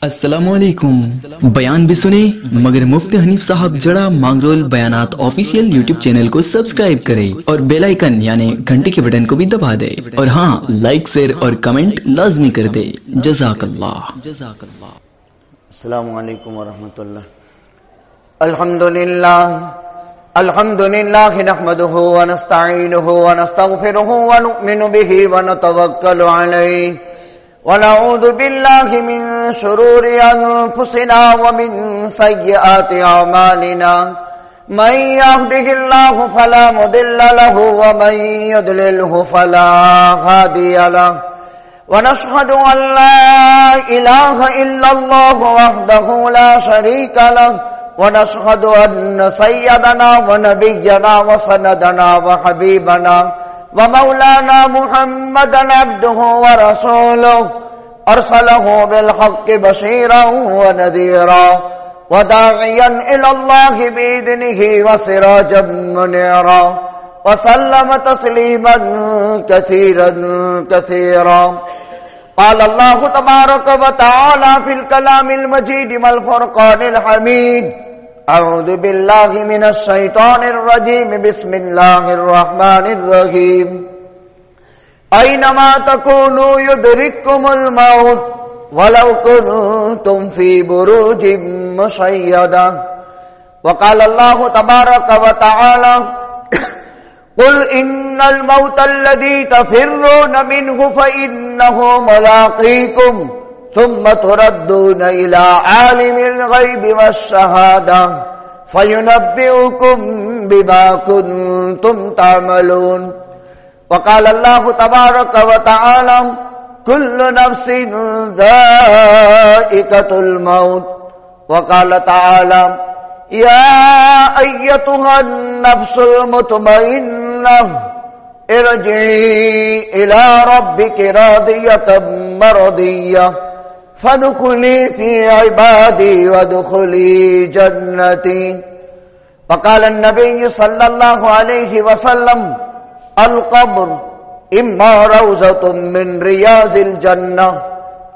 السلام علیکم. بیان بھی سنے مگر مفتی حنیف صاحب جڑا مانگرول بیانات آفیشیل یوٹیوب چینل کو سبسکرائب کرے اور بیل آئیکن یعنی گھنٹی کے بٹن کو بھی دبا دے اور ہاں لائک شیئر اور کمنٹ لازمی کر دے. جزاک اللہ. السلام علیکم ورحمۃ اللہ. الحمد للہ نحمده ونستعینه ونستغفره ونؤمن به ونتوکل علیہ ونعوذ بالله من شرور أنفسنا ومن سيئات أعمالنا من يهده الله فلا مضل له ومن يضلله فلا هادي له ونشهد أن لا إله إلا الله وحده لا شريك له ونشهد أن سيدنا ونبينا وسندنا وحبيبنا ومولانا محمدا عبده ورسوله أرسله بالحق بشيرا ونذيرا وداعيا إلى الله بإذنه وسراجا منيرا وسلم تسليما كثيرا كثيرا. قال الله تبارك وتعالى في الكلام المجيد والفرقان الحميد. أعوذ بالله من الشيطان الرجيم. بسم الله الرحمن الرحيم. أينما تكونوا يدرككم الموت ولو كنتم في بروج مشيدة. وقال الله تبارك وتعالى قل إن الموت الذي تفرون منه فإنه ملاقيكم ثم تردون إلى عالم الغيب والشهادة فينبئكم بما كنتم تعملون. وقال الله تبارك وتعالى كل نفس ذائقة الموت. وقال تعالى يا أيتها النفس المطمئنة ارجعي إلى ربك راضية مرضية فادخلي في عبادي وادخلي جنتي. وقال النبي صلى الله عليه وسلم القبر إما روضة من رياض الجنة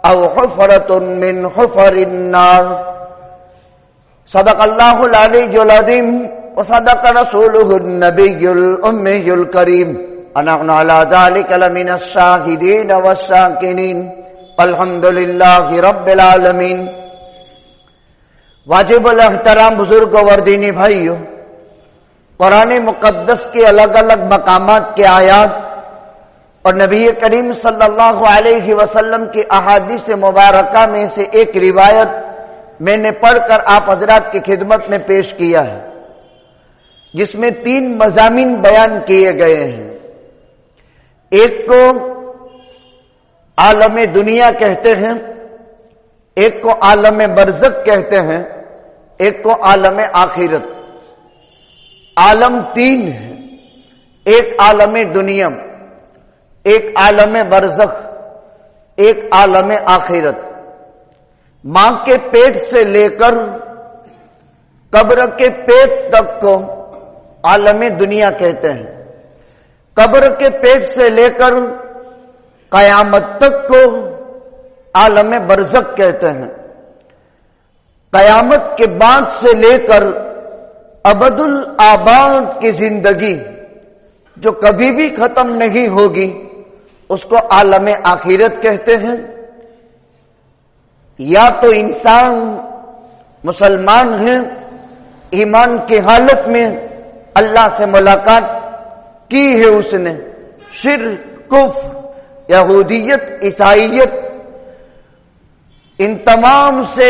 أو حفرة من حفر النار. صدق الله العلي العظيم وصدق رسوله النبي الأمي الكريم. ونحن على ذلك لمن الشاهدين والشاكرين الحمد للہ رب العالمین. واجب الاحترام بزرگ اور دینی بھائیو، قرآن مقدس کے الگ الگ مقامات کے آیات اور نبی کریم صلی اللہ علیہ وسلم کی احادیث مبارکہ میں سے ایک روایت میں نے پڑھ کر آپ حضرات کی خدمت میں پیش کیا ہے، جس میں 3 مضامین بیان کیے گئے ہیں. ایک کو عالم دنیا کہتے ہیں، ایک کو عالم برزخ کہتے ہیں، ایک کو عالم آخرت. عالم 3 ہیں، ایک عالم دنیا، ایک عالم برزخ، ایک عالم آخرت. ماں کے پیٹ سے لے کر قبر کے پیٹ تک کو عالم دنیا کہتے ہیں. قبر کے پیٹ سے لے کر قیامت تک کو عالم برزخ کہتے ہیں. قیامت کے بعد سے لے کر ابد الآباد کی زندگی جو کبھی بھی ختم نہیں ہوگی اس کو عالم آخرت کہتے ہیں. یا تو انسان مسلمان ہے، ایمان کی حالت میں اللہ سے ملاقات کی ہے، اس نے شرک، کفر، یہودیت، عیسائیت ان تمام سے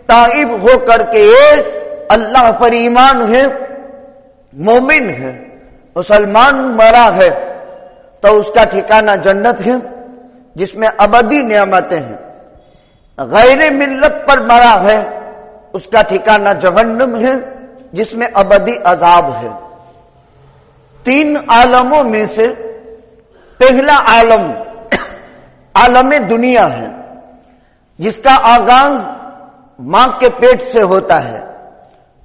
تائب ہو کر کے ایک اللہ پر ایمان ہے، مومن ہے، مسلمان مرا ہے تو اس کا ٹھکانہ جنت ہے جس میں ابدی نعمتیں ہیں. غیر ملت پر مرا ہے اس کا ٹھکانہ جہنم ہے جس میں ابدی عذاب ہے. 3 عالموں میں سے پہلا عالم عالم دنیا ہے، جس کا آغاز ماں کے پیٹ سے ہوتا ہے،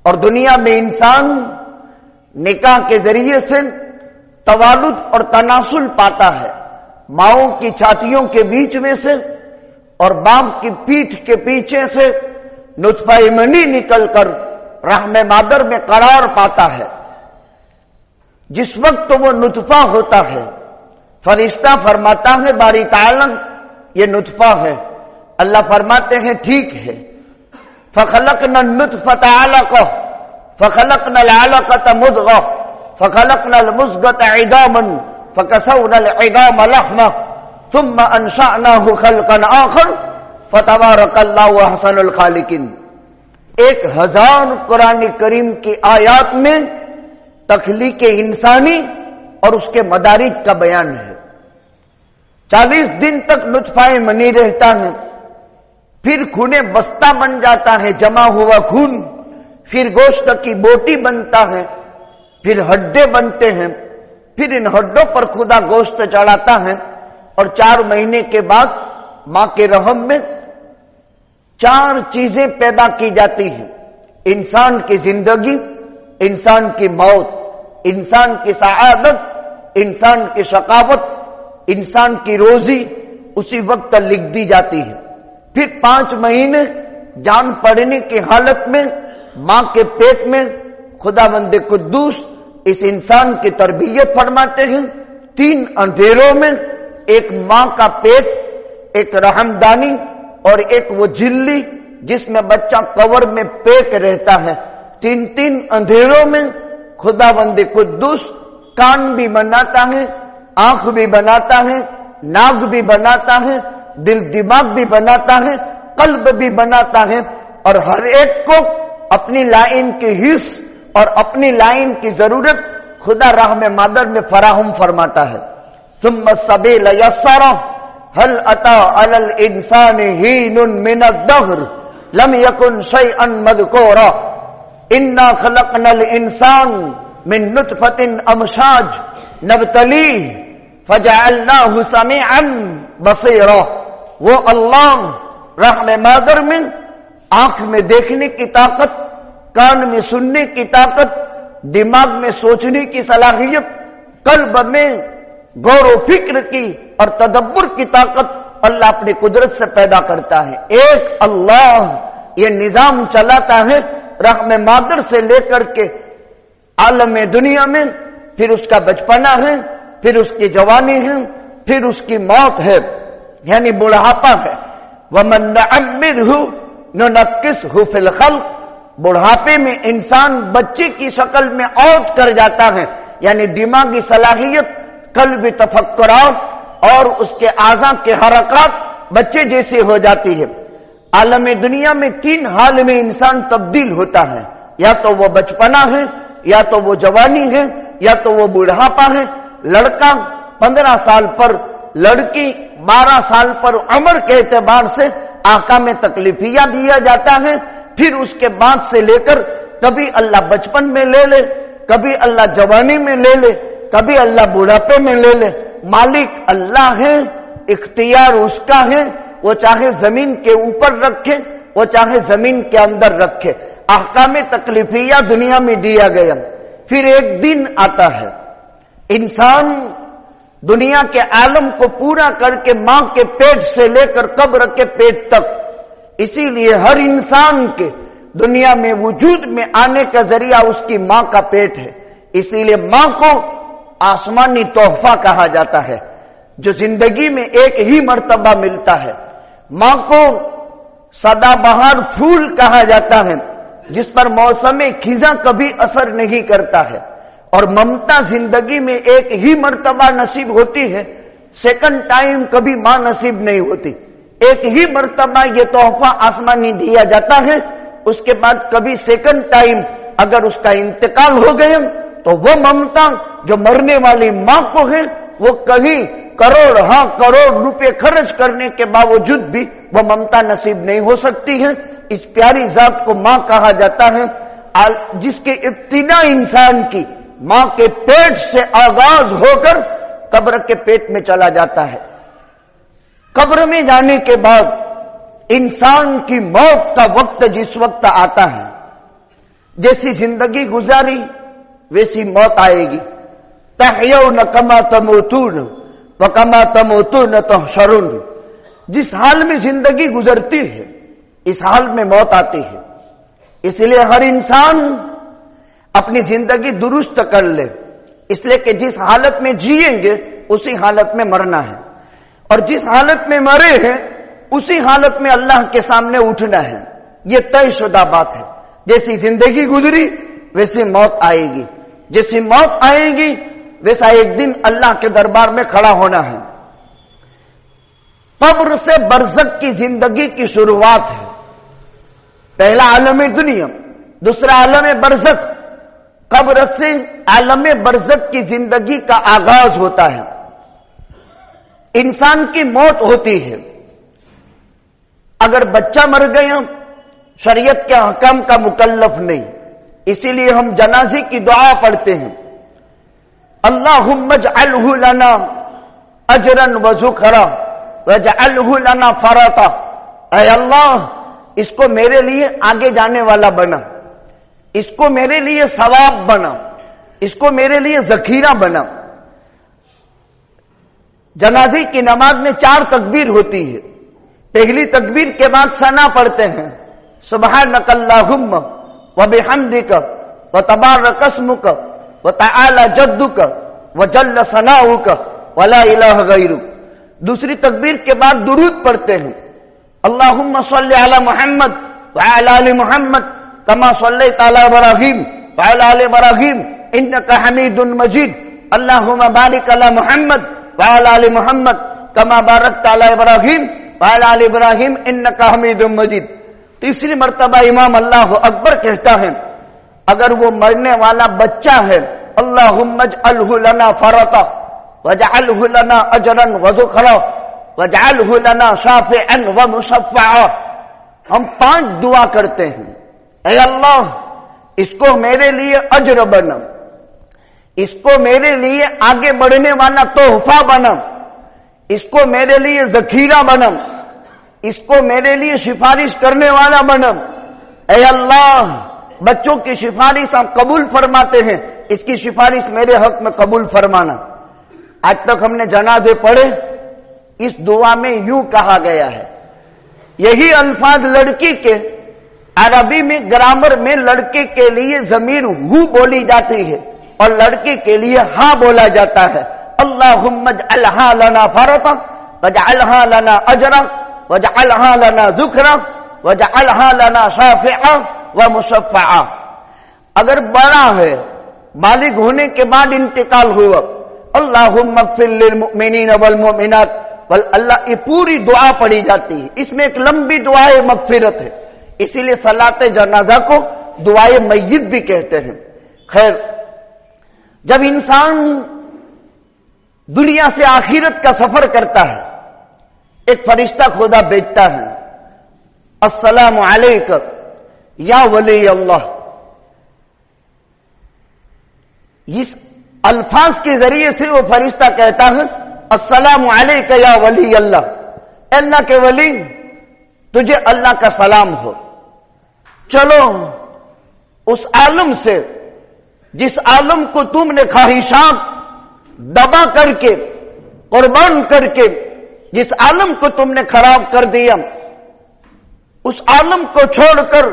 اور دنیا میں انسان نکاح کے ذریعے سے توالد اور تناسل پاتا ہے. ماؤں کی چھاتیوں کے بیچ میں سے اور باپ کی پیٹھ کے پیچھے سے نطفہ منی نکل کر رحم مادر میں قرار پاتا ہے، جس وقت وہ نطفہ ہوتا ہے فرشتہ فرماتا ہے باری تعالی یہ نطفہ ہے، اللہ فرماتے ہیں ٹھیک ہے، فخلقنا النطفة علقة فخلقنا العلقة مضغة فخلقنا المضغة عظاما فكسونا العظام لحما ثم انشأناه خلقا آخر فتبارك الله احسن الخالقين۔ 1000 قرآن کریم کی آیات میں تخلیق انسانی اور اس کے مدارج کا بیان ہے۔ 40 دن تک نطفہ منی رہتا ہے، پھر خون بستہ بن جاتا ہے، جمع ہوا خون، پھر گوشت کی بوٹی بنتا ہے، پھر ہڈے بنتے ہیں، پھر ان ہڈوں پر خدا گوشت چڑھاتا ہے، اور 4 مہینے کے بعد ماں کے رحم میں 4 چیزیں پیدا کی جاتی ہیں، انسان کی زندگی، انسان کی موت، انسان کی سعادت، انسان کی شقاوت، انسان کی روزی اسی وقت لکھ دی جاتی ہے۔ پھر 5 مہینے جان پڑنے کی حالت میں ماں کے پیٹ میں خداوند قدوس اس انسان کی تربیت فرماتے ہیں۔ 3 اندھیروں میں ایک ماں کا پیٹ، ایک رحمدانی اور ایک وہ جھلی جس میں بچہ کور میں پیک رہتا ہے۔ 3 اندھیروں میں خداوند قدوس کان بھی بناتا ہے، آنکھ بھی بناتا ہے، ناک بھی بناتا ہے، دل دماغ بھی بناتا ہے، قلب بھی بناتا ہے، اور ہر ایک کو اپنی لائن کی حص اور اپنی لائن کی ضرورت خدا رحم مادر میں فراہم فرماتا ہے۔ ثم السبیل یسرہ هل اتى على الانسان حين من الدهر لم يكن شيئا مذكورا انا خلقنا الانسان من نطفة امشاج نبتليه فجعلناه سميعا بصيرا۔ وہ اللہ رحم مادر میں آنکھ میں دیکھنے کی طاقت، کان میں سننے کی طاقت، دماغ میں سوچنے کی صلاحیت، قلب میں غور و فکر کی اور تدبر کی طاقت اللہ اپنی قدرت سے پیدا کرتا ہے۔ ایک اللہ یہ نظام چلاتا ہے رحم مادر سے لے کر کے عالم دنیا میں، پھر اس کا بچپنا ہے، پھر اس کی جوانی ہے، پھر اس کی موت ہے، یعنی بڑھاپا ہے۔ وَمَن نُعَمِّرْهُ نُنَكِّسْهُ فِي الْخَلْقِ، بڑھاپے میں انسان بچے کی شکل میں آؤٹ کر جاتا ہے، یعنی دماغی صلاحیت، قلبی تفکرات اور اس کے اعضاء کے حرکات بچے جیسے ہو جاتی ہے۔ عالم دنیا میں 3 حال میں انسان تبدیل ہوتا ہے، یا تو وہ بچپنا ہے، یا تو وہ جوانی ہے، یا تو وہ بڑھاپا ہے۔ لڑکا 15 سال پر، لڑکی 12 سال پر عمر کے اعتبار سے احکام تکلیفیہ دیا جاتا ہے۔ پھر اس کے بعد سے لے کر کبھی اللہ بچپن میں لے لے، کبھی اللہ جوانی میں لے لے، کبھی اللہ بڑھاپے میں لے لے۔ مالک اللہ ہے، اختیار اس کا ہے، وہ چاہے زمین کے اوپر رکھے، وہ چاہے زمین کے اندر رکھے۔ احکام تکلیفیہ دنیا میں دیا گیا۔ پھر ایک دن آتا ہے انسان دنیا کے عالم کو پورا کر کے ماں کے پیٹ سے لے کر قبر کے پیٹ تک، اسی لیے ہر انسان کے دنیا میں وجود میں آنے کا ذریعہ اس کی ماں کا پیٹ ہے۔ اسی لیے ماں کو آسمانی تحفہ کہا جاتا ہے جو زندگی میں ایک ہی مرتبہ ملتا ہے۔ ماں کو سدا بہار پھول کہا جاتا ہے جس پر موسم خزاں کبھی اثر نہیں کرتا ہے، اور ممتا زندگی میں ایک ہی مرتبہ نصیب ہوتی ہے، سیکنڈ ٹائم کبھی ماں نصیب نہیں ہوتی۔ ایک ہی مرتبہ یہ تحفہ آسمانی دیا جاتا ہے، اس کے بعد کبھی سیکنڈ ٹائم اگر اس کا انتقال ہو گیا تو وہ ممتا جو مرنے والی ماں کو ہے وہ کہیں کروڑ روپے خرچ کرنے کے باوجود بھی وہ ممتا نصیب نہیں ہو سکتی ہے۔ اس پیاری ذات کو ماں کہا جاتا ہے جس کی ابتدا انسان کی ماں کے پیٹ سے آغاز ہو کر قبر کے پیٹ میں چلا جاتا ہے۔ قبر میں جانے کے بعد انسان کی موت کا وقت جس وقت آتا ہے، جیسی زندگی گزاری ویسی موت آئے گی۔ تحیون کما تموتون وکما تموتون تحشرون، جس حال میں زندگی گزرتی ہے اس حال میں موت آتی ہے. اس لیے ہر انسان اپنی زندگی درست کر لے، اس لیے کہ جس حالت میں جیئیں گے اسی حالت میں مرنا ہے، اور جس حالت میں مرے ہیں اسی حالت میں اللہ کے سامنے اٹھنا ہے. یہ طے شدہ بات ہے. جیسی زندگی گزری ویسی موت آئے گی، جیسی موت آئے گی ویسا ایک دن اللہ کے دربار میں کھڑا ہونا ہے. قبر سے برزخ کی زندگی کی شروعات ہے. پہلا عالم دنیا، دوسرا عالم برزخ. قبر سے عالم برزخ کی زندگی کا آغاز ہوتا ہے. انسان کی موت ہوتی ہے. اگر بچہ مر گیا شریعت کے احکام کا مکلف نہیں، اسی لیے ہم جنازے کی دعا پڑھتے ہیں، اللہم اجعلہ لنا اجرا وذخرا واجعلہ لنا فرطا. اے اللہ اس کو میرے لیے آگے جانے والا بنا، اس کو میرے لیے ثواب بنا، اس کو میرے لیے ذخیرہ بنا. جنازے کی نماز میں 4 تکبیر ہوتی ہے. پہلی تکبیر کے بعد ثنا پڑھتے ہیں، سبحانک اللہم وبحمدک وتبارک اسمک وتعالی جدک وجل ثناؤک ولا الہ غیرک. دوسری تکبیر کے بعد درود پڑھتے ہیں، اللہم صلی علی محمد وعلی آل محمد کما صلیت علی ابراہیم وعلی آل ابراہیم انک حمید مجید. اللہم بارک علی محمد وعلی آل محمد کما بارکت علی ابراہیم وعلی آل ابراہیم انک حمید مجید. تیسری مرتبہ امام اللہ اکبر کہتا ہے. اگر وہ مرنے والا بچہ ہے، اللہم اجعلہ لنا فرطا واجعلہ لنا اجرا وذخرا واجعلہ لنا شافعا ومشفعا. ہم 5 دعا کرتے ہیں، اے اللہ اس کو میرے لیے اجر بنا، اس کو میرے لیے آگے بڑھنے والا تحفہ بنا، اس کو میرے لیے ذخیرہ بنا، اس کو میرے لیے سفارش کرنے والا بنا. اے اللہ بچوں کی سفارش آپ قبول فرماتے ہیں، اس کی سفارش میرے حق میں قبول فرمانا. آج تک ہم نے جنازے پڑھے، اس دعا میں یوں کہا گیا ہے. یہی الفاظ لڑکی کے عربی میں گرامر میں لڑکے کے لیے ضمیر ہو بولی جاتی ہے اور لڑکی کے لیے ہاں بولا جاتا ہے. اللہم اجعلہا لنا فرطا واجعلہا لنا اجرا واجعلہا لنا ذخرا واجعلہا لنا شافعا ومشفعا. اگر بڑا ہے، بالغ ہونے کے بعد انتقال ہوا، اللہم اغفر للمؤمنین والمؤمنات اللہ، یہ پوری دعا پڑھی جاتی ہے. اس میں ایک لمبی دعائے مغفرت ہے، اسی لیے صلاۃ جنازہ کو دعائے میت بھی کہتے ہیں. خیر، جب انسان دنیا سے آخرت کا سفر کرتا ہے ایک فرشتہ خدا بھیجتا ہے، السلام علیکم یا ولی اللہ. اس الفاظ کے ذریعے سے وہ فرشتہ کہتا ہے السلام علیکم یا ولی اللہ، اللہ کے ولی تجھے اللہ کا سلام ہو. چلو اس عالم سے جس عالم کو تم نے خواہشات دبا کر کے قربان کر کے جس عالم کو تم نے خراب کر دیا، اس عالم کو چھوڑ کر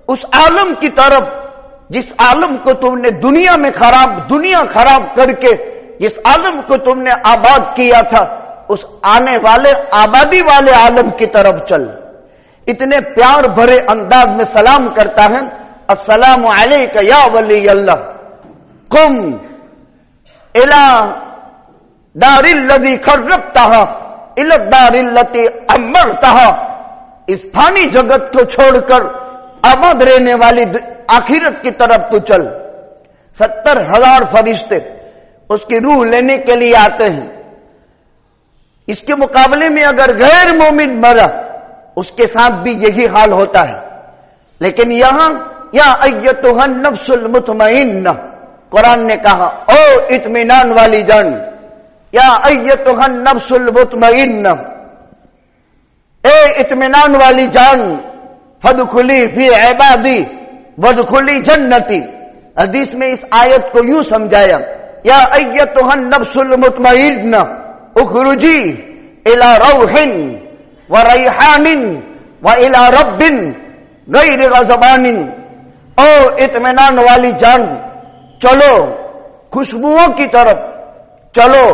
اس عالم کی طرف جس عالم کو تم نے دنیا خراب کر کے جس عالم کو تم نے آباد کیا تھا، اس آنے والے آبادی والے عالم کی طرف چل. اتنے پیار بھرے انداز میں سلام کرتا ہے، السلام علیک یا ولی اللہ، قم الى دار الذی خربتہا الى الدار التي امرتہا. اس فانی جگت کو چھوڑ کر آباد رہنے والی آخرت کی طرف تو چل. 70,000 فرشتے اس کی روح لینے کے لیے آتے ہیں. اس کے مقابلے میں اگر غیر مومن مرا اس کے ساتھ بھی یہی حال ہوتا ہے. لیکن یہاں یا ایتھا النفس المطمئنہ، قرآن نے کہا او اطمینان والی جان، یا ایتھا النفس المطمئنہ، اے اطمینان والی جان، فادخلی فی عبادی وادخلی جنتی. حدیث میں اس آیت کو یوں سمجھایا، یا ایتھا النفس المطمئنہ اخرجی الی روح وريحان وإلى رب غير غضبان. او اطمینان والی جان، چلو خوشبوؤں کی طرف، چلو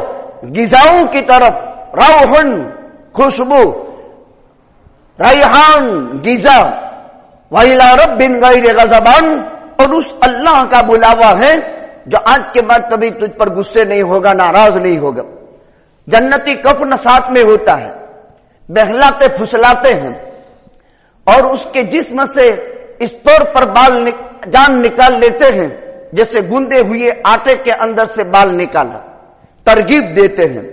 غذاؤں کی طرف. روحن خوشبو، ریحان غذا، وإلى رب غیر غضبان، اور اس اللہ کا بلاوا ہے جو آج کے بعد کبھی تجھ پر غصے نہیں ہوگا، ناراض نہیں ہوگا. جنتی کفن ساتھ میں ہوتا ہے، بہلاتے پھسلاتے ہیں اور اس کے جسم سے اس طور پر جان نکال لیتے ہیں جیسے گوندے ہوئے آٹے کے اندر سے بال نکالا. ترغیب دیتے ہیں.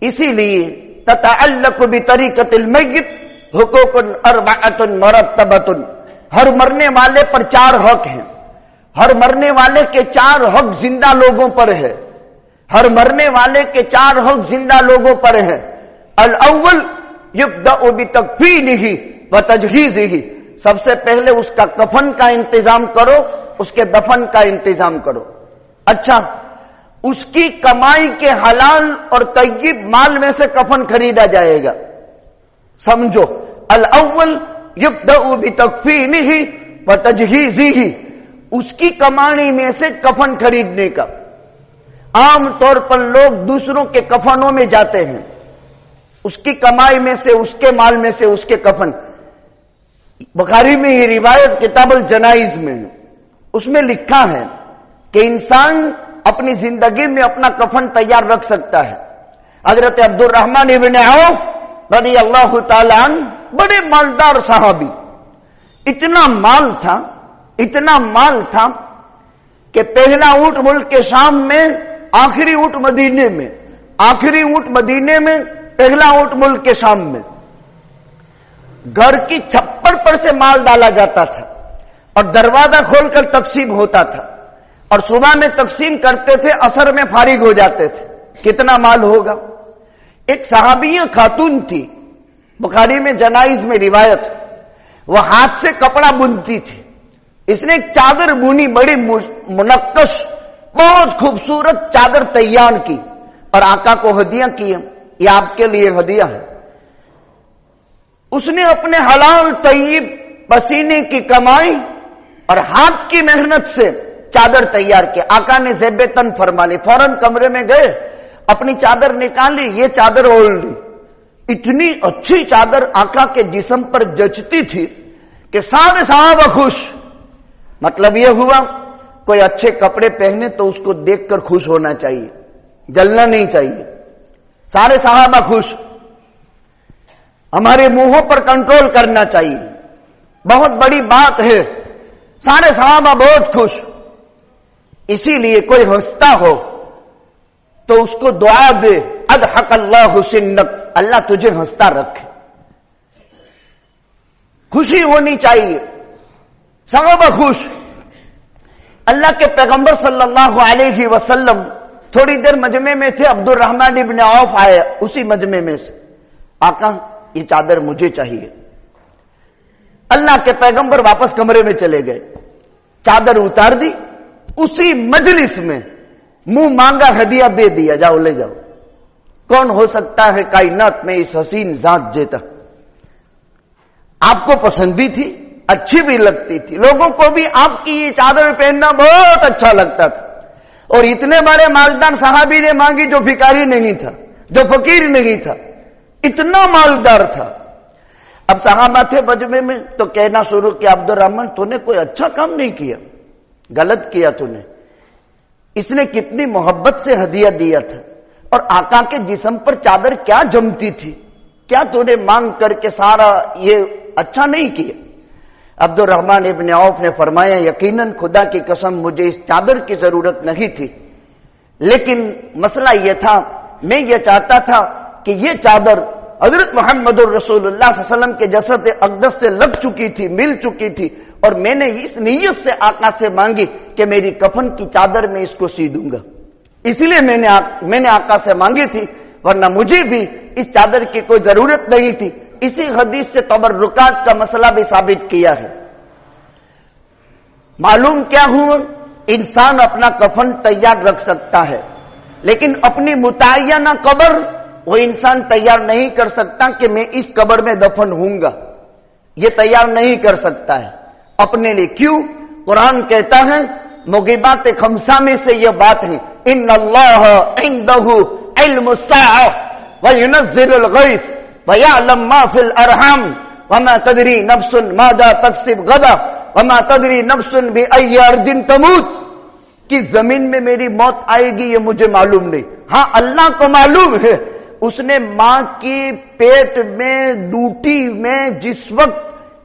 اسی لیے تتعلق بطریقۃ المیت حقوق اربعۃ مرتبۃ. ہر مرنے والے پر 4 حق ہیں. ہر مرنے والے کے 4 حق زندہ لوگوں پر ہے. ہر مرنے والے کے 4 حق زندہ لوگوں پر ہے. الاول یبدأ بتکفینہ وتجہیزہ. سب سے پہلے اس کا کفن کا انتظام کرو، اس کے دفن کا انتظام کرو. اچھا، اس کی کمائی کے حلال اور طیب مال میں سے کفن خریدا جائے گا. سمجھو، الاول یبدأ بتکفینہ وتجہیزہ. اس کی کمائی میں سے کفن خریدنے کا. عام طور پر لوگ دوسروں کے کفنوں میں جاتے ہیں، اس کی کمائی میں سے، اس کے مال میں سے اس کے کفن. بخاری میں یہ روایت کتاب الجنائز میں، اس میں لکھا ہے کہ انسان اپنی زندگی میں اپنا کفن تیار رکھ سکتا ہے. حضرت عبد الرحمن ابن عوف رضی اللہ تعالی عنہ بڑے مالدار صحابی. اتنا مال تھا کہ پہلا اونٹ ملک کے شام میں، آخری اونٹ مدینے میں، پہلا اونٹ ملک کے شام میں. گھر کی چھپر پر سے مال ڈالا جاتا تھا اور دروازہ کھول کر تقسیم ہوتا تھا، اور صبح میں تقسیم کرتے تھے، عصر میں فارغ ہو جاتے تھے. کتنا مال ہوگا. ایک صحابیہ خاتون تھی، بخاری میں جنائز میں روایت، وہ ہاتھ سے کپڑا بنتی تھی. اس نے ایک چادر بنی، بڑی منقش، بہت خوبصورت چادر تیار کی اور آقا کو ہدیہ کی. یہ آپ کے لیے ہدیہ ہے. اس نے اپنے حلال طیب پسینے کی کمائی اور ہاتھ کی محنت سے چادر تیار کی. آقا نے زیب تن فرما لی. فوراً کمرے میں گئے، اپنی چادر نکالی، یہ چادر اوڑھ لی. اتنی اچھی چادر آقا کے جسم پر جچتی تھی کہ سارے صحابہ خوش. مطلب یہ ہوا کوئی اچھے کپڑے پہنے تو اس کو دیکھ کر خوش ہونا چاہیے، جلنا نہیں چاہیے. سارے صحابہ خوش. ہمارے منہوں پر کنٹرول کرنا چاہیے، بہت بڑی بات ہے. سارے صحابہ بہت خوش. اسی لیے کوئی ہنستا ہو تو اس کو دعا دے، اضحک اللہ سنک، اللہ تجھے ہنستا رکھے. خوشی ہونی چاہیے. صحابہ خوش. اللہ کے پیغمبر صلی اللہ علیہ وسلم تھوڑی دیر مجمع میں تھے. عبد الرحمن ابن عوف آئے اسی مجمع میں سے. آقا یہ چادر مجھے چاہیے. اللہ کے پیغمبر واپس کمرے میں چلے گئے، چادر اتار دی. اسی مجلس میں منہ مانگا ہدیہ دے دیا، جاؤ لے جاؤ. کون ہو سکتا ہے کائنات میں اس حسین ذات جیتا. آپ کو پسند بھی تھی، اچھی بھی لگتی تھی، لوگوں کو بھی آپ کی یہ چادر پہننا بہت اچھا لگتا تھا. اور اتنے بڑے مالدار صحابی نے مانگی جو بھکاری نہیں تھا، جو فقیر نہیں تھا، اتنا مالدار تھا. اب صحابہ تھے مجمع میں تو کہنا شروع کیا، عبد الرحمن تو نے کوئی اچھا کام نہیں کیا، غلط کیا تو نے. اس نے کتنی محبت سے ہدیہ دیا تھا اور آقا کے جسم پر چادر کیا جمتی تھی، کیا تو نے مانگ کر کے سارا یہ اچھا نہیں کیا. عبد الرحمن ابن عوف نے فرمایا یقیناً خدا کی قسم مجھے اس چادر کی ضرورت نہیں تھی، لیکن مسئلہ یہ تھا میں یہ چاہتا تھا کہ یہ چادر حضرت محمد الرسول اللہ صلی اللہ علیہ وسلم کے جسد اقدس سے لگ چکی تھی، مل چکی تھی، اور میں نے اس نیت سے آقا سے مانگی کہ میری کفن کی چادر میں اس کو سی دوں گا، اس لیے میں نے آقا سے مانگی تھی، ورنہ مجھے بھی اس چادر کی کوئی ضرورت نہیں تھی. اسی حدیث سے تبرکات کا مسئلہ بھی ثابت کیا ہے. معلوم کیا ہوا، انسان اپنا کفن تیار رکھ سکتا ہے لیکن اپنی متعینہ قبر وہ انسان تیار نہیں کر سکتا کہ میں اس قبر میں دفن ہوں گا، یہ تیار نہیں کر سکتا ہے اپنے لیے. کیوں؟ قرآن کہتا ہے موغبات خمسہ میں سے یہ بات ہے، ان اللہ عنده علم الساعہ وینزل الغیث ویعلم ما فی الارحام وما تدری نفس ماذا تکسب غدا وما تدری نفس بأی ارض تموت. کہ زمین میں میری موت آئے گی یہ مجھے معلوم نہیں، ہاں اللہ کو معلوم ہے. اس نے ماں کی پیٹ میں ڈوٹی میں جس وقت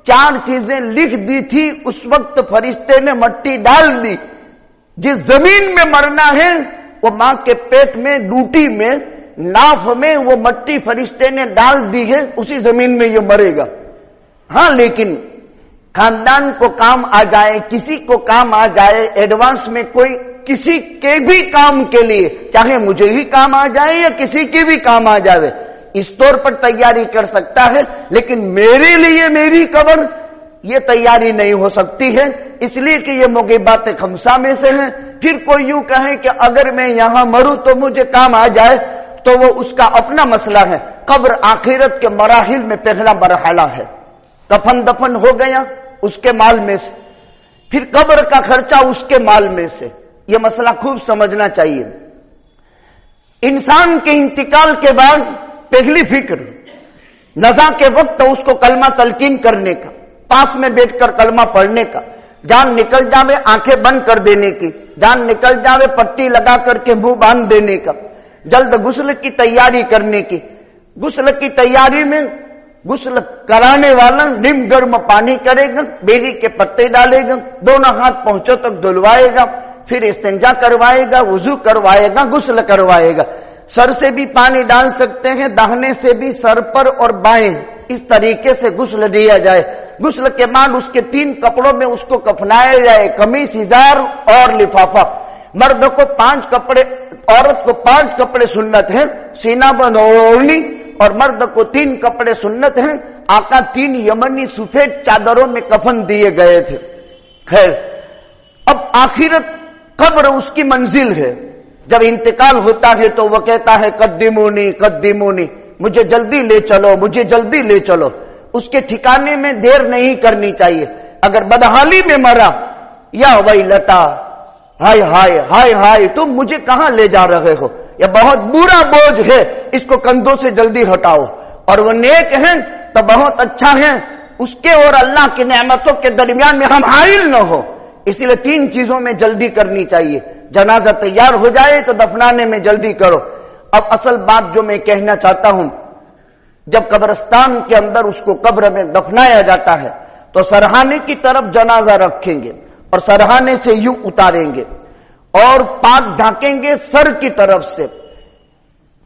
4 چیزیں لکھ دی تھی اس وقت فرشتے نے مٹی ڈال دی. جس زمین میں مرنا ہے وہ ماں کے پیٹ میں ڈوٹی میں ناف میں وہ مٹی فرشتے نے ڈال دی ہے، اسی زمین میں یہ مرے گا. ہاں لیکن خاندان کو کام آ جائے، کسی کو کام آ جائے ایڈوانس میں، کوئی کسی کے بھی کام کے لیے، چاہے مجھے ہی کام آ جائے یا کسی کے بھی کام آ جائے، اس طور پر تیاری کر سکتا ہے. لیکن میرے لیے میری قبر یہ تیاری نہیں ہو سکتی ہے، اس لیے کہ یہ موغبات خمسہ میں سے ہے. پھر کوئی یوں کہے کہ اگر میں یہاں مروں تو مجھے کام آ جائے، تو وہ اس کا اپنا مسئلہ ہے. قبر آخرت کے مراحل میں پہلا مرحلہ ہے. کفن دفن ہو گیا اس کے مال میں سے، پھر قبر کا خرچہ اس کے مال میں سے. یہ مسئلہ خوب سمجھنا چاہیے. انسان کے انتقال کے بعد پہلی فکر نزا کے وقت اس کو کلمہ تلقین کرنے کا، پاس میں بیٹھ کر کلمہ پڑھنے کا، جان نکل جاوے آنکھیں بند کر دینے کی، جان نکل جاوے پٹی لگا کر کے منہ باندھ دینے کا، جلد غسل کی تیاری کرنے کی. غسل کی تیاری میں غسل کرانے والا نیم گرم پانی کرے گا، بیری کے پتے ڈالے گا، دونوں ہاتھ پہنچوں تک دھلوائے گا، پھر استنجا کروائے گا، وضو کروائے گا، غسل کروائے گا. سر سے بھی پانی ڈال سکتے ہیں، داہنے سے بھی، سر پر اور بائیں، اس طریقے سے غسل دیا جائے. غسل کے بعد اس کے 3 کپڑوں میں اس کو کفنایا جائے، قمیص، ازار اور لفافہ. مرد کو 5 کپڑے، عورت کو 5 کپڑے سنت ہیں، سینہ بند اوڑھنی، اور مرد کو 3 کپڑے سنت ہیں. آقا 3 یمنی سفید چادروں میں کفن دیے گئے تھے. خیر، اب آخرت قبر اس کی منزل ہے. جب انتقال ہوتا ہے تو وہ کہتا ہے قدمونی قدمونی، مجھے جلدی لے چلو، مجھے جلدی لے چلو. اس کے ٹھکانے میں دیر نہیں کرنی چاہیے. اگر بدحالی میں مرا، یا ویلتا، ہائے ہائے ہائے ہائے، تم مجھے کہاں لے جا رہے ہو، یہ بہت برا بوجھ ہے، اس کو کندھوں سے جلدی ہٹاؤ. اور وہ نیک ہیں تو بہت اچھا ہے، اس کے اور اللہ کی نعمتوں کے درمیان میں ہم حائل نہ ہو. اسی لیے 3 چیزوں میں جلدی کرنی چاہیے. جنازہ تیار ہو جائے تو دفنانے میں جلدی کرو. اب اصل بات جو میں کہنا چاہتا ہوں، جب قبرستان کے اندر اس کو قبر میں دفنایا جاتا ہے تو سرہانے کی طرف جنازہ رکھیں گے اور سرہانے سے یوں اتاریں گے اور پاک ڈھانکیں گے سر کی طرف سے.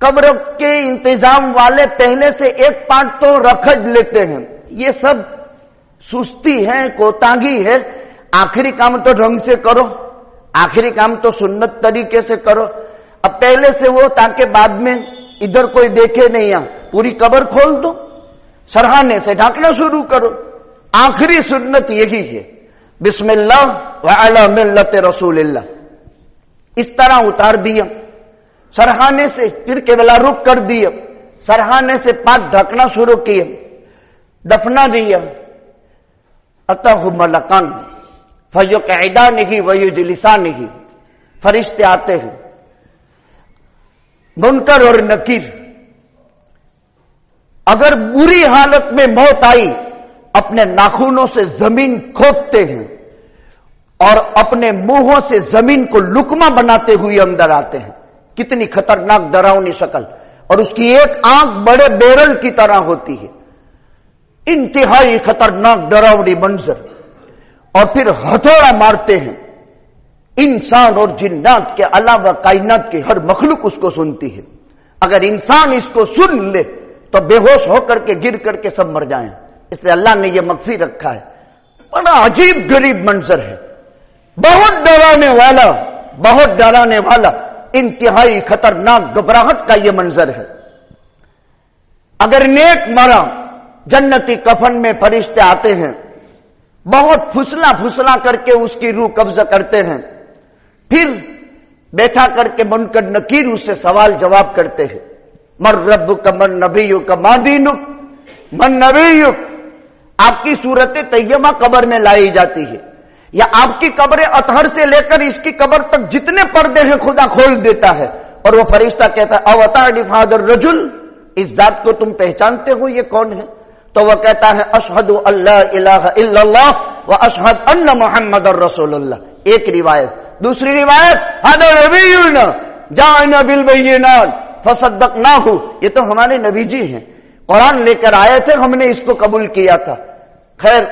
قبر کے انتظام والے پہلے سے ایک پارٹ تو رکھ لیتے ہیں. یہ سب سستی ہے، کوتاہی ہے. آخری کام تو ڈھنگ سے کرو، آخری کام تو سنت طریقے سے کرو. اب پہلے سے وہ تاکہ بعد میں ادھر کوئی دیکھے نہیں. پوری قبر کھول دو، سرہانے سے ڈھانکنا شروع کرو. آخری سنت یہی ہے، بسم اللہ وعلی ملت رسول اللہ. اس طرح اتار دیا سرہانے سے، پھر قبلہ رخ کر دیا، سرہانے سے پاک ڈھکنا شروع کیا، دفنا دیا. اتہ ملکان فیقعدانہ ویجلسانہ، فرشتے آتے ہیں، منکر اور نکیر. اگر بری حالت میں موت آئی، اپنے ناخنوں سے زمین کھودتے ہیں اور اپنے منہوں سے زمین کو لقمہ بناتے ہوئے اندر آتے ہیں. کتنی خطرناک ڈراؤنی شکل، اور اس کی ایک آنکھ بڑے بیرل کی طرح ہوتی ہے. انتہائی خطرناک ڈراؤنی منظر. اور پھر ہتھوڑا مارتے ہیں. انسان اور جنات کے علاوہ کائنات کی ہر مخلوق اس کو سنتی ہے. اگر انسان اس کو سن لے تو بے ہوش ہو کر کے گر کر کے سب مر جائیں. اس لیے اللہ نے یہ مخفی رکھا ہے. بڑا عجیب غریب منظر ہے، بہت ڈرانے والا، بہت ڈرانے والا، انتہائی خطرناک گھبراہٹ کا یہ منظر ہے. اگر نیک مرا، جنتی کفن میں فرشتے آتے ہیں، بہت پھسلا پھسلا کر کے اس کی روح قبضہ کرتے ہیں. پھر بیٹھا کر کے منکر نکیر اس سے سوال جواب کرتے ہیں. من ربک من نبیک ما دینک من نبیک. آپ کی صورت طیبہ قبر میں لائی جاتی ہے، یا آپ کی قبر اطہر سے لے کر اس کی قبر تک جتنے پردے ہیں خدا کھول دیتا ہے، اور وہ فرشتہ کہتا ہے او تعرف ھذا الرجل، اس ذات کو تم پہچانتے ہو یہ کون ہے؟ تو وہ کہتا ہے اشہد ان لا الہ الا اللہ واشہد ان محمد رسول اللہ. ایک روایت. دوسری روایت ھذا نبینا جاءنا بالبینات فصدقناہ، یہ تو ہمارے نبی جی ہیں، قرآن لے کر آئے تھے، ہم نے اس کو قبول کیا تھا. خیر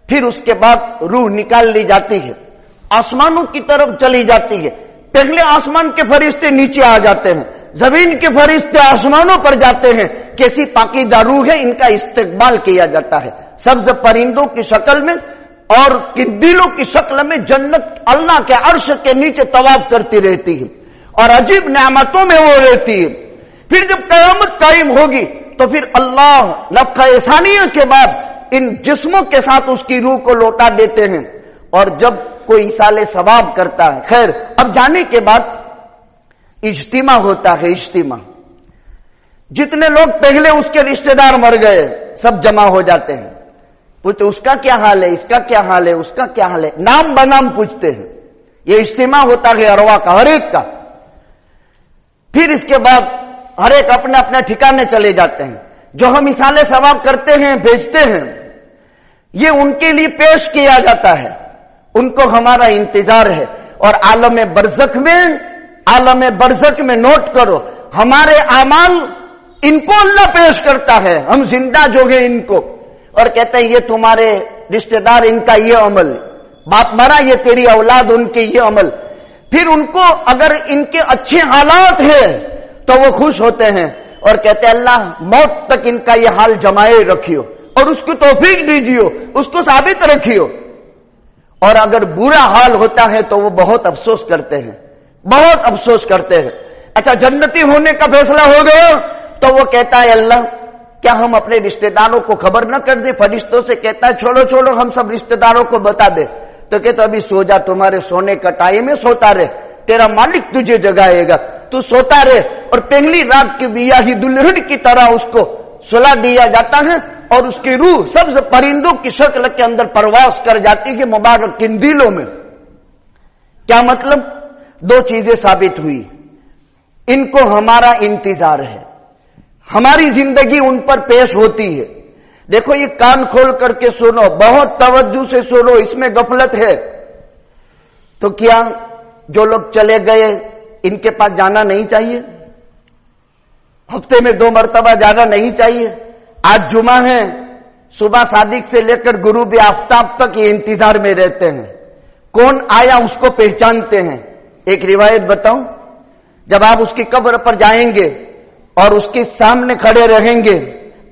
پھر اس کے بعد روح نکال لی جاتی ہے، آسمانوں کی طرف چلی جاتی ہے. پہلے آسمان کے فرشتے نیچے آ جاتے ہیں، زمین کے فرشتے آسمانوں پر جاتے ہیں. کیسی پاکیزہ روح ہے، ان کا استقبال کیا جاتا ہے سبز پرندوں کی شکل میں اور قندیلوں کی شکل میں. جنت اللہ کے عرش کے نیچے طواف کرتی رہتی ہے اور عجیب نعمتوں میں وہ رہتی ہے. پھر جب قیامت قائم ہوگی تو پھر اللہ نفخہ ثانیہ کے بعد ان جسموں کے ساتھ اس کی روح کو لوٹا دیتے ہیں. اور جب کوئی ایصال ثواب کرتا ہے، خیر اب جانے کے بعد اجتماع ہوتا ہے. اجتماع، جتنے لوگ پہلے اس کے رشتہ دار مر گئے سب جمع ہو جاتے ہیں. پوچھتے اس کا کیا حال ہے، اس کا کیا حال ہے، اس کا کیا حال ہے، نام بنام پوچھتے ہیں. یہ اجتماع ہوتا ہے ارواح کا، ہر ایک کا. پھر اس کے بعد ہر ایک اپنے اپنے ٹھکانے چلے جاتے ہیں. جو ہم ایصال ثواب کرتے ہیں بھیجتے ہیں یہ ان کے لیے پیش کیا جاتا ہے، ان کو ہمارا انتظار ہے. اور عالم برزخ میں نوٹ کرو ہمارے اعمال ان کو اللہ پیش کرتا ہے، ہم زندہ جو ہیں ان کو، اور کہتے ہیں یہ تمہارے رشتہ دار ان کا یہ عمل، باپ مرا یہ تیری اولاد ان کے یہ عمل. پھر ان کو اگر ان کے اچھے حالات ہیں تو وہ خوش ہوتے ہیں اور کہتے ہیں اللہ موت تک ان کا یہ حال جمائے رکھیو اور اس کو توفیق دیجیو، اس کو ثابت رکھیو. اور اگر برا حال ہوتا ہے تو وہ بہت افسوس کرتے ہیں، بہت افسوس کرتے ہیں. اچھا جنتی ہونے کا فیصلہ ہو گیا تو وہ کہتا ہے اللہ کیا ہم اپنے رشتہ داروں کو خبر نہ کر دیں؟ فرشتوں سے کہتا ہے چھوڑو ہم سب رشتہ داروں کو بتا دے. تو کہتا ابھی سو جا، تمہارے سونے کا ٹائم ہے، سوتا رہے، تیرا مالک تجھے جگائے گا، تو سوتا رہے. اور پہلی رات کی بیاہی دلہن کی طرح اس کو سلا دیا جاتا ہے اور اس کی روح سبز پرندوں کی شکل کے اندر پرواز کر جاتی ہے مبارک قندیلوں میں. کیا مطلب؟ دو چیزیں ثابت ہوئی، ان کو ہمارا انتظار ہے، ہماری زندگی ان پر پیش ہوتی ہے. دیکھو یہ کان کھول کر کے سنو، بہت توجہ سے سنو، اس میں غفلت ہے. تو کیا جو لوگ چلے گئے ان کے پاس جانا نہیں چاہیے؟ ہفتے میں 2 مرتبہ جانا نہیں چاہیے؟ آج جمعہ ہے، صبح صادق سے لے کر غروب آفتاب تک یہ انتظار میں رہتے ہیں. کون آیا اس کو پہچانتے ہیں. ایک روایت بتاؤں، جب آپ اس کی قبر پر جائیں گے اور اس کے سامنے کھڑے رہیں گے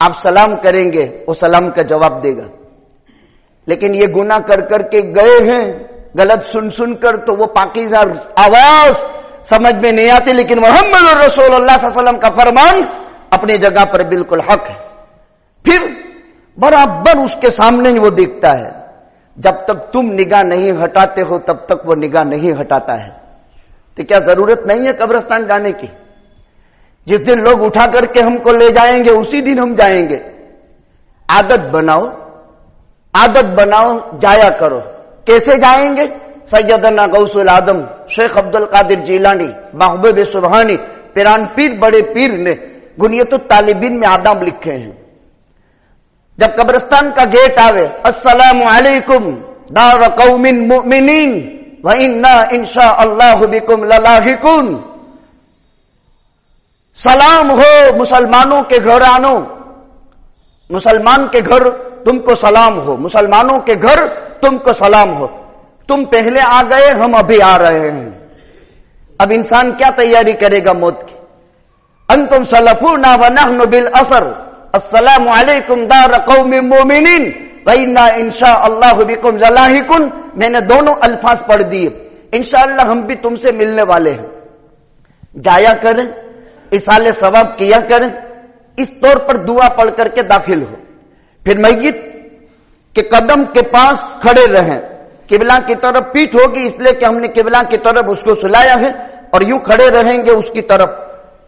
آپ سلام کریں گے، وہ سلام کا جواب دے گا. لیکن یہ گناہ کر کر کے گئے ہیں غلط سن کر تو وہ پاکیزہ آواز سمجھ میں نہیں آتی. لیکن محمد رسول اللہ صلی اللہ علیہ وسلم کا فرمان اپنی جگہ پر بالکل حق ہے. پھر برابر اس کے سامنے وہ دیکھتا ہے. جب تک تم نگاہ نہیں ہٹاتے ہو تب تک وہ نگاہ نہیں ہٹاتا ہے. تو کیا ضرورت نہیں ہے قبرستان جانے کی؟ جس دن لوگ اٹھا کر کے ہم کو لے جائیں گے اسی دن ہم جائیں گے. عادت بناؤ جایا کرو. کیسے جائیں گے؟ سیدنا غوث العظم شیخ عبد القادر جیلانی محبوب سبحانی پیران پیر بڑے پیر نے غنیت الطالبین میں آداب لکھے ہیں. جب قبرستان کا گیٹ آوے السلام علیکم دار قوم مؤمنین وَإِنَّا إِنْ شَاءَ اللَّهُ بِكُمْ لَلَاحِقُونَ، سلام ہو مسلمانوں کے گھرانوں، مسلمان کے گھر تم کو سلام ہو، مسلمانوں کے گھر تم کو سلام ہو. تم پہلے آ گئے، ہم ابھی آ رہے ہیں. اب انسان کیا تیاری کرے گا موت کی؟ انتم سلفونا ونحن بالعصر السلام علیکم دار قوم مومنین وَإِنَّا إِنْ شَاءَ اللَّهُ بِكُمْ لَلَاحِقُونَ. میں نے دونوں الفاظ پڑھ دیے. انشاءاللہ ہم بھی تم سے ملنے والے ہیں. جایا کریں، ایصال ثواب کیا کریں، اس طور پر دعا پڑھ کر کے داخل ہو. پھر میت کے قدم کے پاس کھڑے رہیں. قبلہ کی طرف پیٹھ ہوگی اس لیے کہ ہم نے قبلہ کی طرف اس کو سلایا ہے، اور یوں کھڑے رہیں گے اس کی طرف.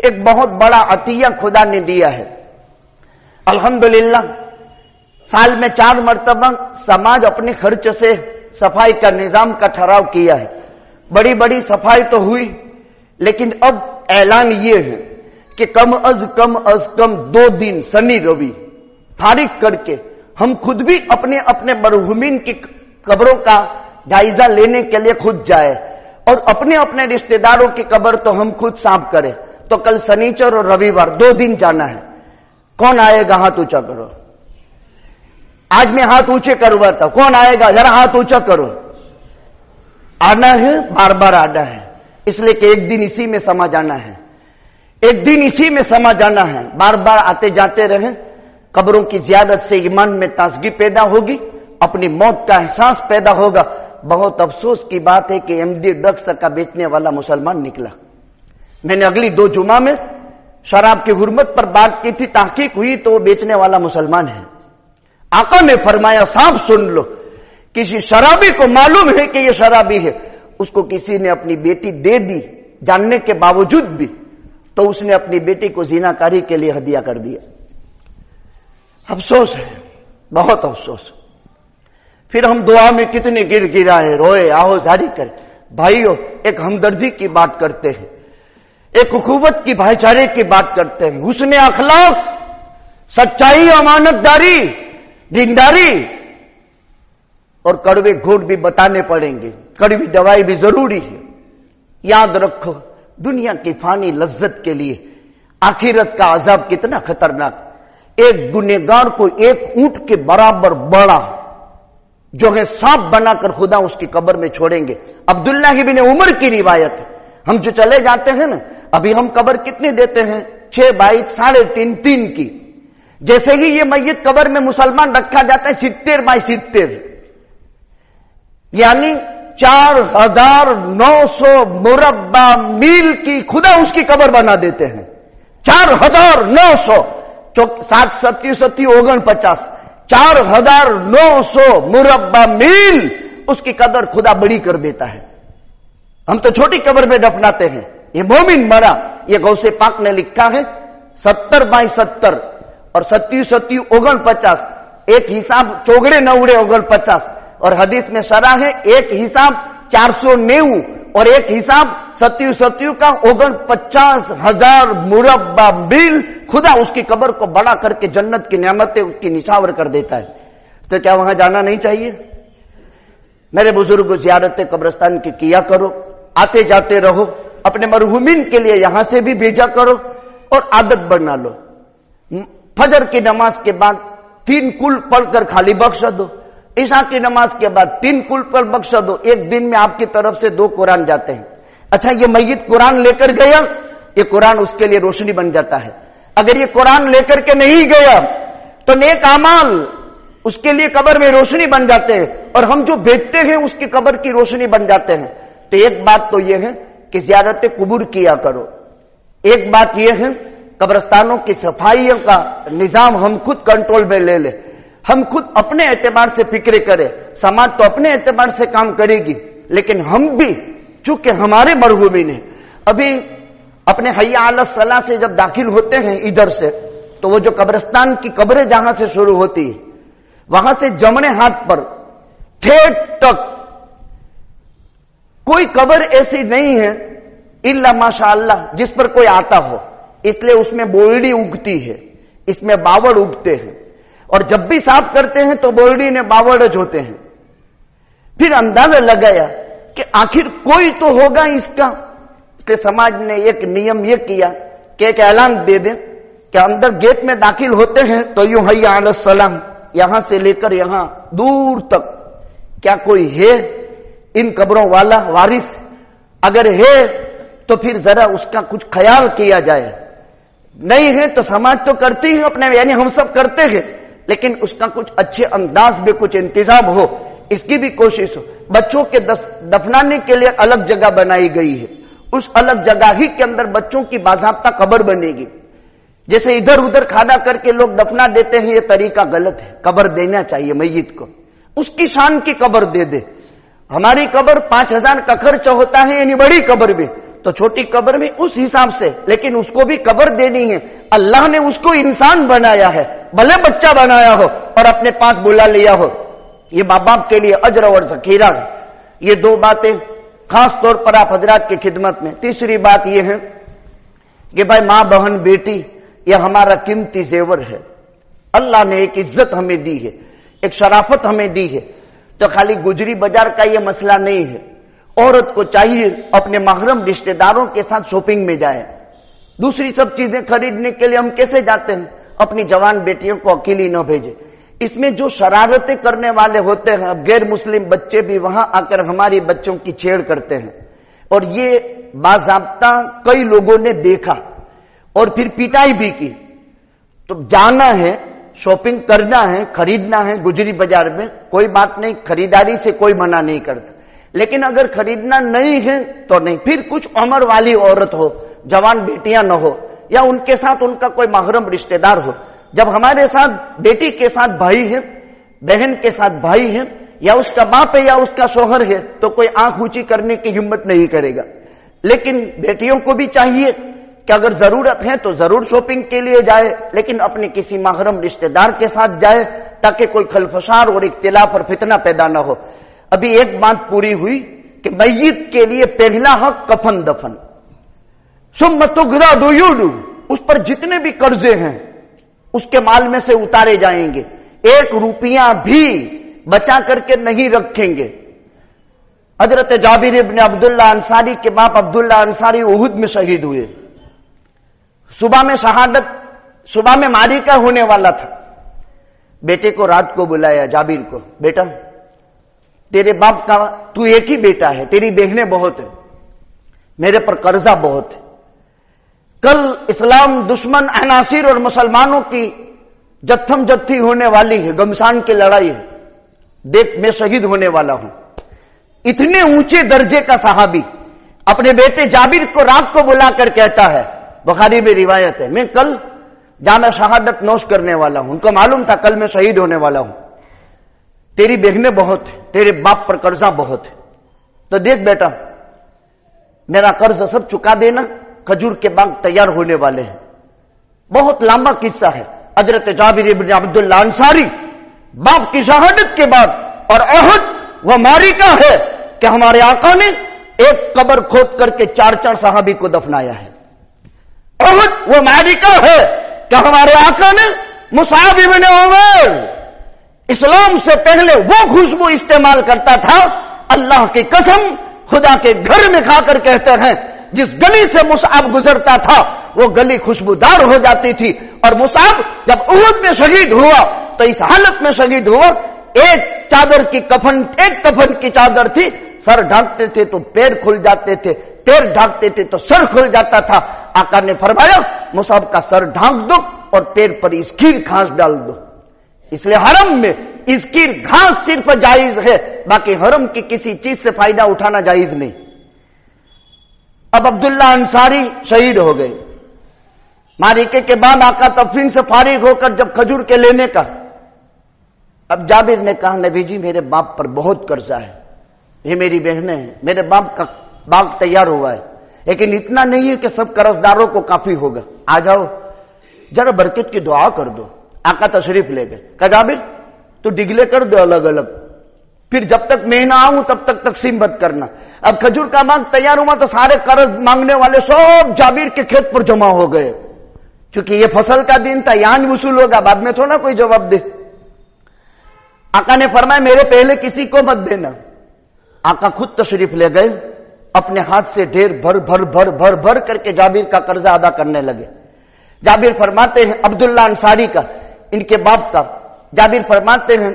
ایک بہت بڑا عطیہ خدا نے دیا ہے. الحمدللہ سال میں 4 مرتبہ سماج اپنے خرچ سے صفائی کا نظام کا ٹھہراؤ کیا ہے. بڑی بڑی صفائی تو ہوئی، لیکن اب اعلان یہ ہے کہ کم از کم 2 دن سنی روی فارغ کر کے ہم خود بھی اپنے اپنے مرحومین کی قبروں کا جائزہ لینے کے لیے خود جائے، اور اپنے اپنے رشتہ داروں کی قبر تو ہم خود صاف کریں. تو کل سنیچر اور رویوار 2 دن جانا ہے. کون آئے گا؟ ہاتھ اونچا کرو. آج میں ہاتھ اونچے کرواتا ہوں. کون آئے گا؟ ذرا ہاتھ اونچا کرو. آنا ہے، بار بار آنا ہے، اس لیے کہ ایک دن اسی میں سما جانا ہے. ایک دن اسی میں سما جانا ہے. بار بار آتے جاتے رہیں. قبروں کی زیارت سے ایمان میں تازگی پیدا ہوگی، اپنی موت کا احساس پیدا ہوگا. بہت افسوس کی بات ہے کہ ایم ڈی ڈرگس کا بیچنے والا مسلمان نکلا. میں نے اگلی 2 جمعہ میں شراب کی حرمت پر بات کی تھی، تحقیق ہوئی تو وہ بیچنے والا مسلمان ہے. آقا نے فرمایا صاحب سن لو، کسی شرابی کو معلوم ہے کہ یہ شرابی ہے، اس کو کسی نے اپنی بیٹی دے دی جاننے کے باوجود بھی، تو اس نے اپنی بیٹی کو زیناکاری کے لیے ہدیہ کر دیا. افسوس ہے، بہت افسوس. پھر ہم دعا میں کتنے گر گرائے، روئے، آہو زاری کرے. بھائیو، ایک ہمدردی کی بات کرتے ہیں، ایک اخوت کی بھائی چارے کی بات کرتے ہیں، حسن اخلاق، سچائی، امانت داری، دینداری، اور کڑوے گھونٹ بھی بتانے پڑیں گے. کڑوی دوائی بھی ضروری ہے. یاد رکھو، دنیا کی فانی لذت کے لیے آخرت کا عذاب کتنا خطرناک. ایک گنہگار کو ایک اونٹ کے برابر بڑا جو ہے سانپ بنا کر خدا اس کی قبر میں چھوڑیں گے. عبداللہ بن عمر کی روایت ہے. ہم جو چلے جاتے ہیں نا، ابھی ہم قبر کتنے دیتے ہیں؟ 6 بائی 3.5 کی. جیسے ہی یہ میت قبر میں مسلمان رکھا جاتا ہے 70 بائی 70، یعنی 4900 مربع میل کی خدا اس کی قبر بنا دیتے ہیں. 4900 7 7 7 49 4900 مربع میل اس کی قدر خدا بڑی کر دیتا ہے. ہم تو چھوٹی قبر میں دفناتے ہیں. یہ مومن مرا، یہ غوث پاک نے لکھا ہے 70 بائی 70 اور 7 7 49، ایک حساب چوگڑے نوڑے 49، اور حدیث میں شرح ہے ایک حساب 490 اور ایک حساب 7 7 کا 49,000 مربع میل خدا اس کی قبر کو بڑا کر کے جنت کی نعمتیں اس کی نچھاور کر دیتا ہے. تو کیا وہاں جانا نہیں چاہیے؟ میرے بزرگوں، زیارت قبرستان کی کیا کرو، آتے جاتے رہو، اپنے مرحومین کے لیے یہاں سے بھی بھیجا کرو، اور عادت بنا لو. فجر کی نماز کے بعد 3 کل پڑھ کر خالی بخش دو. عشاء کی نماز کے بعد 3 کل پر بخش دو. ایک دن میں آپ کی طرف سے 2 قرآن جاتے ہیں. اچھا، یہ میت قرآن لے کر گیا، یہ قرآن اس کے لیے روشنی بن جاتا ہے. اگر یہ قرآن لے کر کے نہیں گیا تو نیک اعمال اس کے لیے قبر میں روشنی بن جاتے ہیں، اور ہم جو بیچتے ہیں اس کی قبر کی روشنی بن جاتے ہیں. تو ایک بات تو یہ ہے کہ زیارت قبور کیا کرو. ایک بات یہ ہے قبرستانوں کی صفائی کا نظام ہم خود کنٹرول میں لے لیں. ہم خود اپنے اعتبار سے فکر کریں. سماج تو اپنے اعتبار سے کام کرے گی، لیکن ہم بھی چونکہ ہمارے مرحومین ہیں، ابھی اپنے حی علی الصلاۃ سے جب داخل ہوتے ہیں ادھر سے، تو وہ جو قبرستان کی قبریں جہاں سے شروع ہوتی ہے وہاں سے جمنے ہاتھ پر ٹھیک تک کوئی قبر ایسی نہیں ہے الا ماشاء اللہ جس پر کوئی آتا ہو. اس لیے اس میں بورڈی اگتی ہے، اس میں باوڑ اگتے ہیں، اور جب بھی صاف کرتے ہیں تو بورڈی نے باوڑج ہوتے ہیں. پھر اندازہ لگایا کہ آخر کوئی تو ہوگا اس کا. اس لیے سماج نے ایک نیم یہ کیا کہ ایک اعلان دے دیں کہ اندر گیٹ میں داخل ہوتے ہیں تو یوں حی علی السلام، یہاں سے لے کر یہاں دور تک کیا کوئی ہے ان قبروں والا وارث؟ اگر ہے تو پھر ذرا اس کا کچھ خیال کیا جائے. نہیں ہے تو سماج تو کرتی ہے اپنے، یعنی ہم سب کرتے ہیں، لیکن اس کا کچھ اچھے انداز میں کچھ انتظام ہو، اس کی بھی کوشش ہو. بچوں کے دفنانے کے لیے الگ جگہ بنائی گئی ہے، اس الگ جگہ ہی کے اندر بچوں کی باضابطہ قبر بنے گی. جیسے ادھر ادھر کھانا کر کے لوگ دفنا دیتے ہیں، یہ طریقہ غلط ہے. قبر دینا چاہیے میت کو، اس کی شان کی قبر دے دے. ہماری قبر 5000 کا خرچ ہوتا ہے، یعنی بڑی قبر بھی تو چھوٹی قبر میں اس حساب سے، لیکن اس کو بھی قبر دینی ہے. اللہ نے اس کو انسان بنایا ہے، بھلے بچہ بنایا ہو اور اپنے پاس بلا لیا ہو. یہ ماں باپ کے لیے اجر اور ذخیرہ ہے. یہ دو باتیں خاص طور پر آپ حضرات کی خدمت میں. تیسری بات یہ ہے کہ بھائی ماں بہن بیٹی یہ ہمارا قیمتی زیور ہے. اللہ نے ایک عزت ہمیں دی ہے، ایک شرافت ہمیں دی ہے. تو خالی گجری بازار کا یہ مسئلہ نہیں ہے. عورت کو چاہیے اپنے محرم رشتہ داروں کے ساتھ شاپنگ میں جائے. دوسری سب چیزیں خریدنے کے لیے ہم کیسے جاتے ہیں؟ اپنی جوان بیٹیوں کو اکیلی نہ بھیجے. اس میں جو شرارتیں کرنے والے ہوتے ہیں، اب غیر مسلم بچے بھی وہاں آ کر ہماری بچوں کی چھیڑ کرتے ہیں، اور یہ باضابطہ کئی لوگوں نے دیکھا اور پھر پیٹائی بھی کی. تو جانا ہے، شاپنگ کرنا ہے، خریدنا ہے گجری بازار میں، کوئی بات نہیں، خریداری سے کوئی منع نہیں کرتا. لیکن اگر خریدنا نہیں ہے تو نہیں. پھر کچھ عمر والی عورت ہو، جوان بیٹیاں نہ ہو، یا ان کے ساتھ ان کا کوئی محرم رشتہ دار ہو. جب ہمارے ساتھ بیٹی کے ساتھ بھائی ہے، بہن کے ساتھ بھائی ہے، یا اس کا باپ ہے یا اس کا شوہر ہے، تو کوئی آنکھ اونچی کرنے کی ہمت نہیں کرے گا. لیکن بیٹیوں کو بھی چاہیے کہ اگر ضرورت ہے تو ضرور شاپنگ کے لیے جائے، لیکن اپنے کسی محرم رشتہ دار کے ساتھ جائے تاکہ کوئی خلفشار اور اختلاف اور فتنہ پیدا نہ ہو. ابھی ایک بات پوری ہوئی کہ میت کے لیے پہلا حق کفن دفن. ثم تغدا دیون، اس پر جتنے بھی قرضے ہیں اس کے مال میں سے اتارے جائیں گے. 1 روپیہ بھی بچا کر کے نہیں رکھیں گے. حضرت جابر ابن عبداللہ انصاری کے باپ عبداللہ انصاری احد میں شہید ہوئے. صبح میں شہادت، صبح میں معرکہ ہونے والا تھا. بیٹے کو رات کو بلایا، جابر کو، بیٹا تیرے باپ کا تو ایک ہی بیٹا ہے، تیری بہنیں بہت ہیں، میرے پر قرضہ بہت ہے. کل اسلام دشمن عناصر اور مسلمانوں کی جتھم جتھی ہونے والی ہے، گمسان کی لڑائی ہے، دیکھ میں شہید ہونے والا ہوں. اتنے اونچے درجے کا صحابی اپنے بیٹے جابر کو رات کو بلا کر کہتا ہے، بخاری میں روایت ہے، میں کل جامع شہادت نوش کرنے والا ہوں. ان کو معلوم تھا کل میں شہید ہونے والا ہوں. تیری بہنیں بہت ہیں، تیرے باپ پر قرضہ بہت ہے، تو دیکھ بیٹا میرا قرض سب چکا دینا، کھجور کے باغ تیار ہونے والے ہیں. بہت لمبا قصہ ہے. حضرت جابر ابن عبداللہ انصاری باپ کی شہادت کے بعد، اور احد وہ معرکہ ہے کہ ہمارے آقا نے ایک قبر کھود کر کے 4 صحابی کو دفنایا ہے. احد وہ معرکہ ہے کہ ہمارے آقا نے مصعب ابن عمر اسلام سے پہلے وہ خوشبو استعمال کرتا تھا، اللہ کی قسم خدا کے گھر میں کھا کر کہتے ہیں جس گلی سے مصعب گزرتا تھا وہ گلی خوشبودار ہو جاتی تھی. اور مصعب جب احد میں شہید ہوا تو اس حالت میں شہید ہوا، ایک چادر کی کفن، ایک کفن کی چادر تھی، سر ڈھانکتے تھے تو پیر کھل جاتے تھے، پیر ڈھانکتے تھے تو سر کھل جاتا تھا. آقا نے فرمایا مصعب کا سر ڈھانک دو اور پیر پر اسکیر گھاس ڈال دو. اس لیے حرم میں اسکیر گھاس صرف جائز ہے، باقی حرم کی کسی چیز سے فائدہ اٹھانا جائز نہیں. اب عبداللہ انصاری شہید ہو گئے. معرکے کے بعد آقا تدفین سے فارغ ہو کر جب کھجور کے لینے کا، اب جابر نے کہا نبی جی میرے باپ پر بہت قرضہ ہے، یہ میری بہنیں ہیں، میرے باپ کا باغ تیار ہوا ہے، لیکن اتنا نہیں ہے کہ سب قرض داروں کو کافی ہوگا، آ جاؤ ذرا برکت کی دعا کر دو. آقا تشریف لے گئے. کہا جابر تو ڈگلے کر دو الگ الگ، پھر جب تک میں نہ آؤں تب تک تقسیم مت کرنا. اب کھجور کا باغ تیار ہوا تو سارے قرض مانگنے والے سب جابر کے کھیت پر جمع ہو گئے، چونکہ یہ فصل کا دن تھا، یہاں وصول ہوگا، بعد میں تھوڑا کوئی جواب دے. آقا نے فرمایا میرے پہلے کسی کو مت دینا. آقا خود تشریف لے گئے، اپنے ہاتھ سے ڈھیر بھر بھر بھر بھر بھر کر کے جابر کا قرضہ ادا کرنے لگے. جابر فرماتے ہیں عبداللہ انصاری کا، ان کے باپ کا، جابر فرماتے ہیں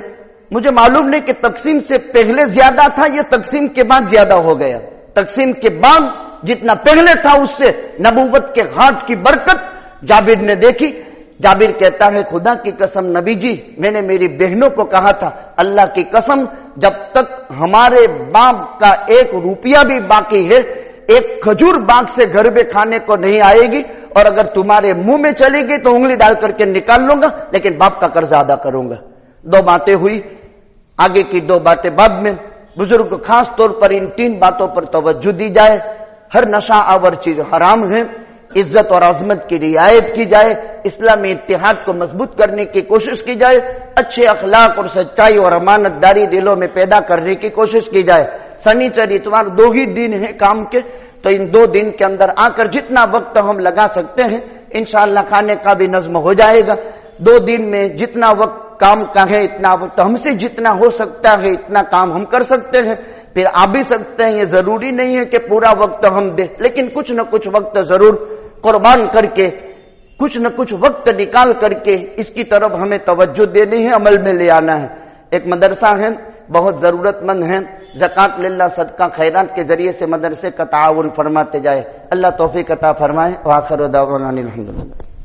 مجھے معلوم نہیں کہ تقسیم سے پہلے زیادہ تھا یا تقسیم کے بعد زیادہ ہو گیا. تقسیم کے بعد جتنا پہلے تھا اس سے نبوت کے ہاتھ کی برکت جابر نے دیکھی. جابر کہتا ہے خدا کی قسم نبی جی میں نے میری بہنوں کو کہا تھا اللہ کی قسم جب تک ہمارے باپ کا 1 روپیہ بھی باقی ہے ایک کھجور باغ سے گھر میں کھانے کو نہیں آئے گی، اور اگر تمہارے منہ میں چلے گی تو انگلی ڈال کر کے نکال لوں گا، لیکن باپ کا قرض ادا کروں گا. 2 باتیں ہوئی. آگے کی 2 باتیں بعد میں. بزرگ خاص طور پر ان 3 باتوں پر توجہ دی جائے. ہر نشہ آور چیز حرام ہے، عزت اور عظمت کی رعایت کی جائے، اسلامی اتحاد کو مضبوط کرنے کی کوشش کی جائے، اچھے اخلاق اور سچائی اور امانت داری دلوں میں پیدا کرنے کی کوشش کی جائے۔ سنیچر اتوار 2 ہی دن ہیں کام کے، تو ان 2 دن کے اندر آ کر جتنا وقت ہم لگا سکتے ہیں انشاءاللہ کھانے کا بھی نظم ہو جائے گا۔ 2 دن میں جتنا وقت کام کا ہے اتنا وقت ہم سے جتنا ہو سکتا ہے اتنا کام ہم کر سکتے ہیں، پھر آ بھی سکتے ہیں۔ یہ ضروری نہیں ہے کہ پورا وقت ہم دیں، لیکن کچھ نہ کچھ وقت ضرور قربان کر کے، کچھ نہ کچھ وقت نکال کر کے اس کی طرف ہمیں توجہ دینی ہے، عمل میں لے آنا ہے۔ ایک مدرسہ ہے، بہت ضرورت مند ہیں، زکوٰۃ للہ صدقہ خیرات کے ذریعے سے مدرسے کا تعاون فرماتے جائے۔ اللہ توفیق عطا فرمائے۔ وآخر دعوانا الحمدللہ۔